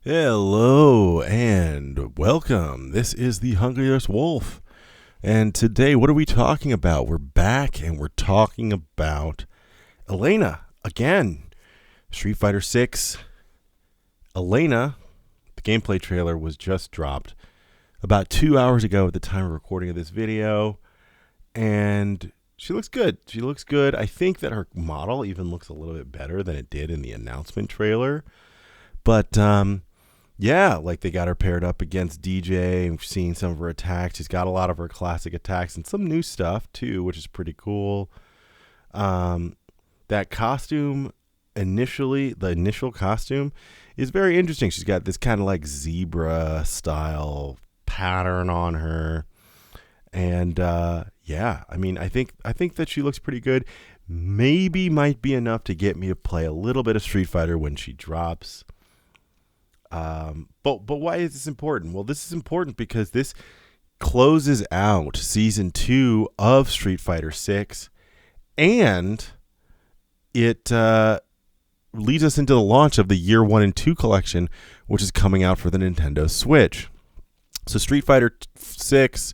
Hello and welcome. This is the Hungriest Wolf. And today, what are we talking about? We're back and we're talking about Elena again. Street Fighter 6. Elena, the gameplay trailer was just dropped about 2 hours ago at the time of recording of this video. And she looks good. She looks good. I think that her model even looks a little bit better than it did in the announcement trailer. But, yeah, like they got her paired up against DJ and we've seen some of her attacks. She's got a lot of her classic attacks and some new stuff too, which is pretty cool. That costume initially, the initial costume is very interesting. She's got this kind of like zebra style pattern on her. And yeah, I mean, I think that she looks pretty good. Maybe might be enough to get me to play a little bit of Street Fighter when she drops. But why is this important? Well, this is important because this closes out season 2 of Street Fighter 6, and it leads us into the launch of the Year 1 and 2 collection, which is coming out for the Nintendo Switch. So Street Fighter 6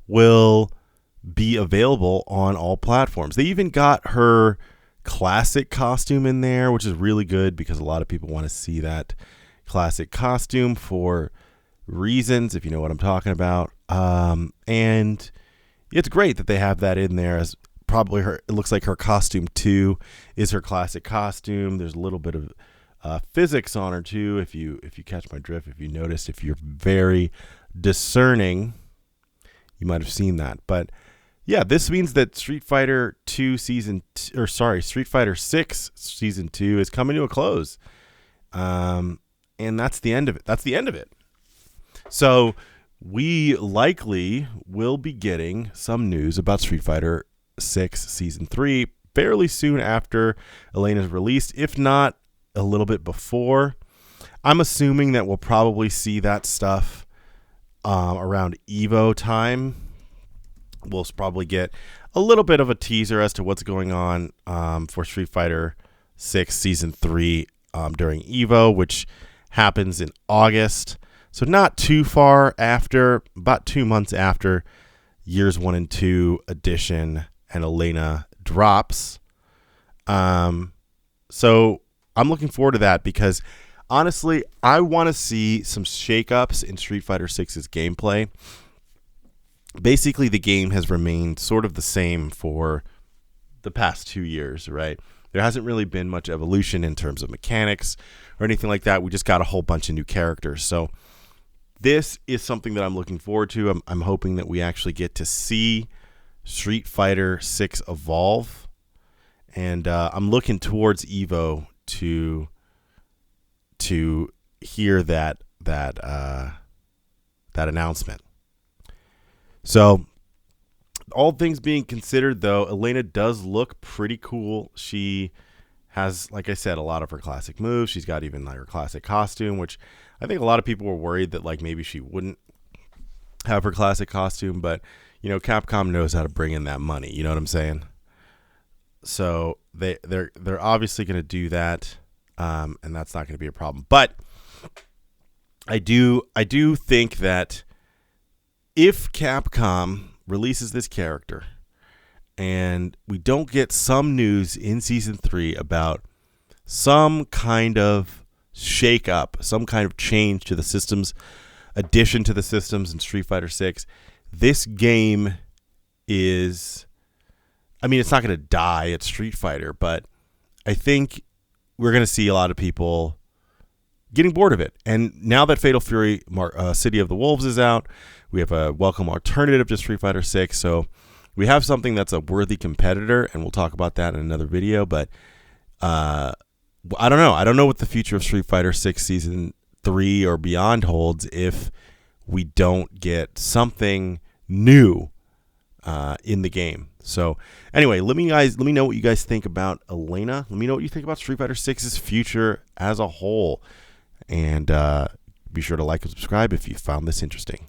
will be available on all platforms. They even got her classic costume in there, which is really good because a lot of people want to see that classic costume for reasons, if you know what I'm talking about. And it's great that they have that in there as probably her. It looks like her costume 2 is her classic costume. There's a little bit of physics on her too. If you catch my drift, if you notice, if you're very discerning, you might have seen that. But yeah, this means that Street Fighter 6 season 2 is coming to a close. And that's the end of it. That's the end of it. So we likely will be getting some news about Street Fighter 6 Season 3 fairly soon after Elena's released, if not a little bit before. I'm assuming that we'll probably see that stuff around Evo time. We'll probably get a little bit of a teaser as to what's going on for Street Fighter 6 Season 3 during Evo, which happens in August, so not too far after, about 2 months after Years 1 and 2 edition and Elena drops. So I'm looking forward to that because honestly, I want to see some shakeups in Street Fighter 6's gameplay. Basically, the game has remained sort of the same for the past 2 years, right? There hasn't really been much evolution in terms of mechanics or anything like that. We just got a whole bunch of new characters. So this is something that I'm looking forward to. I'm hoping that we actually get to see Street Fighter 6 evolve. And I'm looking towards Evo to hear that announcement. So all things being considered, though, Elena does look pretty cool. She has, like I said, a lot of her classic moves. She's got even like her classic costume, which I think a lot of people were worried that like maybe she wouldn't have her classic costume. But, you know, Capcom knows how to bring in that money. You know what I'm saying? So they're obviously going to do that, and that's not going to be a problem. But I do think that if Capcom releases this character and we don't get some news in season 3 about some kind of shake up, some kind of change to the systems, addition to the systems in Street Fighter 6, this game is, I mean, it's not going to die at Street Fighter, but I think we're going to see a lot of people getting bored of it. And now that Fatal Fury City of the Wolves is out, we have a welcome alternative to Street Fighter 6. So we have something that's a worthy competitor, and we'll talk about that in another video. But I don't know. I don't know what the future of Street Fighter 6 Season 3 or beyond holds if we don't get something new in the game. So anyway, let me know what you guys think about Elena. Let me know what you think about Street Fighter 6's future as a whole. And be sure to like and subscribe if you found this interesting.